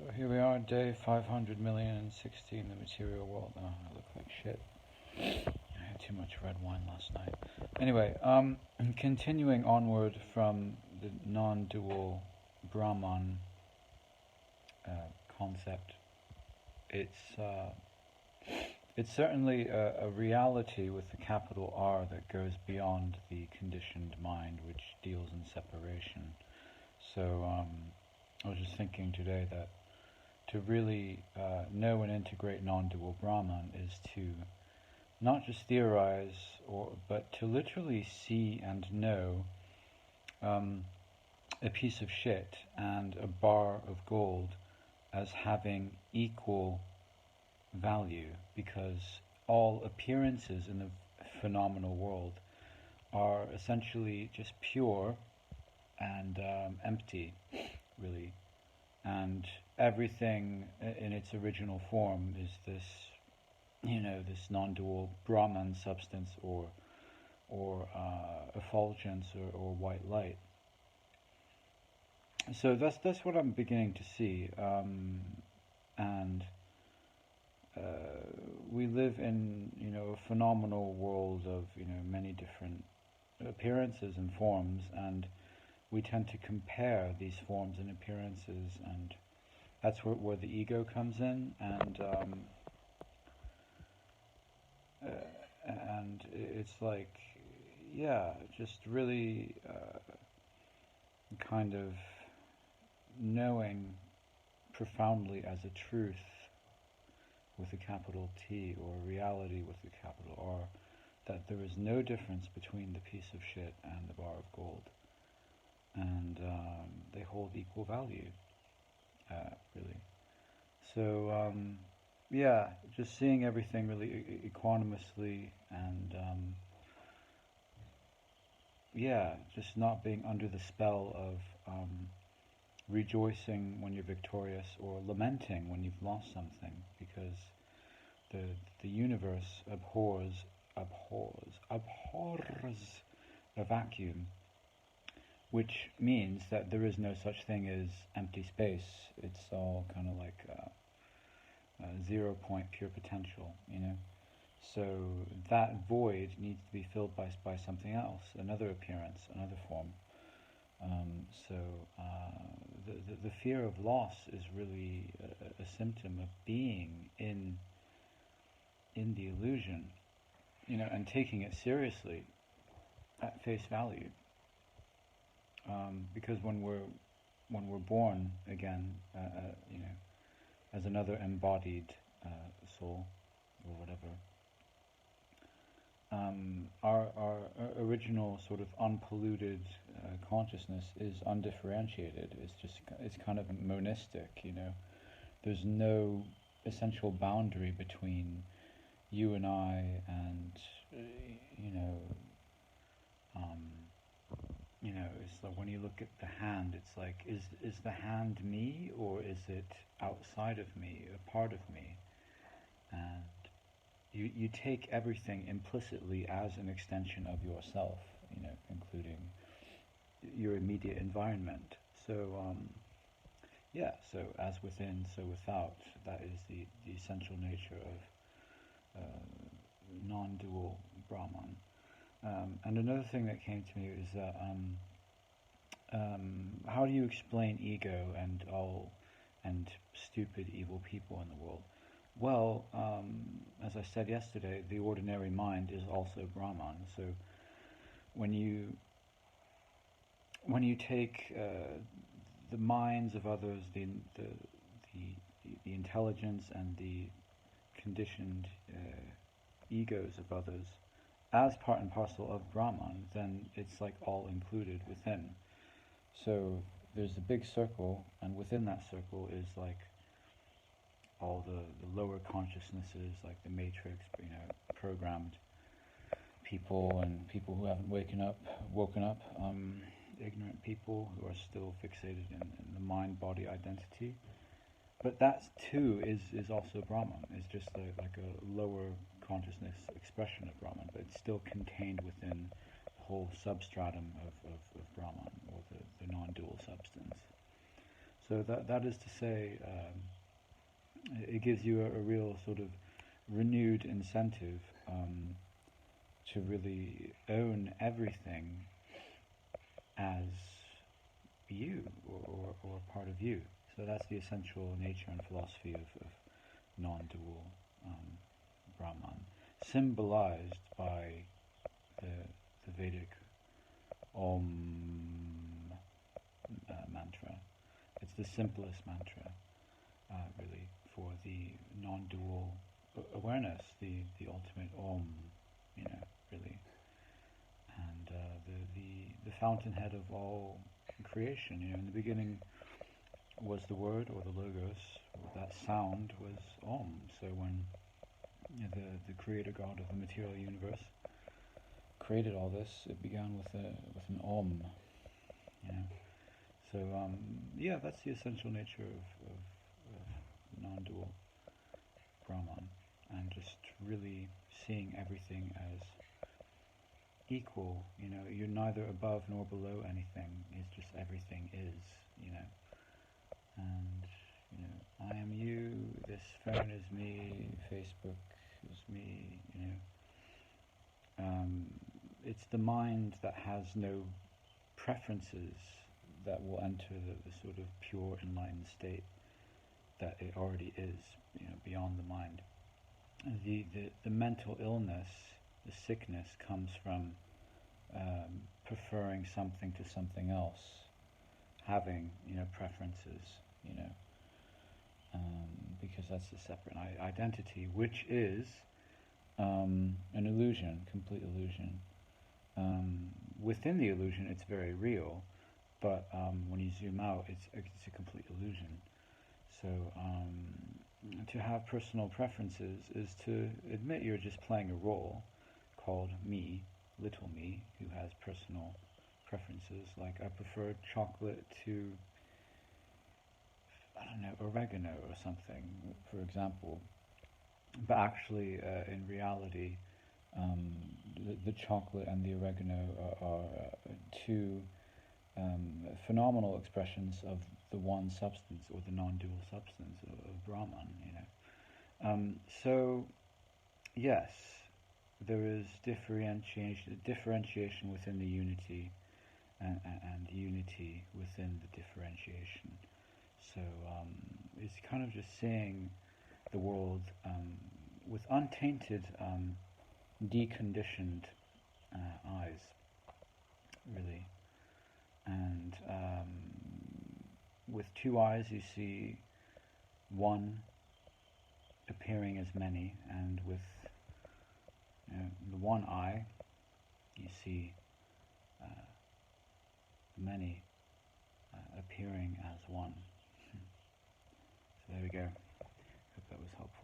So here we are, day 500,016 in the material world. Oh, I look like shit. I had too much red wine last night. Anyway, continuing onward from the non-dual Brahman concept, it's certainly a reality with the capital R that goes beyond the conditioned mind, which deals in separation. So I was just thinking today that to really know and integrate non-dual Brahman is to not just theorize, but to literally see and know a piece of shit and a bar of gold as having equal value, because all appearances in the phenomenal world are essentially just pure and empty, really. And everything in its original form is this, this non-dual Brahman substance or effulgence or white light. So that's what I'm beginning to see, and we live in a phenomenal world of many different appearances and forms, and we tend to compare these forms and appearances, and that's where the ego comes in, and it's like, just really kind of knowing profoundly as a truth with a capital T, or reality with a capital R, that there is no difference between the piece of shit and the bar of gold, and they hold equal value, really. So just seeing everything really equanimously, and just not being under the spell of rejoicing when you're victorious or lamenting when you've lost something, because the universe abhors a vacuum, which means that there is no such thing as empty space. It's all kind of like 0 point pure potential, So that void needs to be filled by something else, another appearance, another form. The fear of loss is really a symptom of being in the illusion, and taking it seriously at face value. Because when we're born again, as another embodied soul or whatever, our original sort of unpolluted consciousness is undifferentiated. It's kind of monistic, There's no essential boundary between you and I, and it's like when you look at the hand, it's like, is the hand me, or is it outside of me, a part of me? And you take everything implicitly as an extension of yourself, including your immediate environment. So so as within, so without. That is the essential nature of non-dual Brahman. And another thing that came to me is that how do you explain ego and stupid, evil people in the world? Well, as I said yesterday, the ordinary mind is also Brahman. So when you take the minds of others, the intelligence and the conditioned egos of others as part and parcel of Brahman, then it's like all included within. So there's a big circle, and within that circle is like all the lower consciousnesses, like the matrix, programmed people and people who haven't woken up, ignorant people who are still fixated in the mind-body identity. But that too is also Brahman. It's just like a lower consciousness expression of Brahman, but it's still contained within the whole substratum of Brahman, or the non-dual substance. So that is to say, it gives you a real sort of renewed incentive to really own everything as you, or part of you. So that's the essential nature and philosophy of non-dual Brahman, symbolized by the Vedic Om mantra. It's the simplest mantra, really, for the non-dual awareness, the ultimate Om, really, and the fountainhead of all creation. In the beginning was the word, or the logos. That sound was Om. So when the creator God of the material universe created all this, it began with an Om. So that's the essential nature of non-dual Brahman, and just really seeing everything as equal. You're neither above nor below anything. It's just everything is. And I am you. This phone is me. Facebook is me. It's the mind that has no preferences that will enter the sort of pure enlightened state that it already is, beyond the mind. The mental illness, the sickness, comes from preferring something to something else, having preferences, because that's a separate identity, which is an illusion, complete illusion. Within the illusion, it's very real, but when you zoom out, it's a complete illusion. So to have personal preferences is to admit you're just playing a role called me, little me, who has personal preferences. Like, I prefer chocolate to, I don't know, oregano or something, for example. But actually, in reality, the chocolate and the oregano are two phenomenal expressions of the one substance, or the non-dual substance of Brahman. So yes, there is differentiation within the unity, and unity within the differentiation. So it's kind of just seeing the world with untainted, deconditioned eyes, really. And with two eyes you see one appearing as many, and with the one eye you see many appearing as one. So there we go. Hope that was helpful.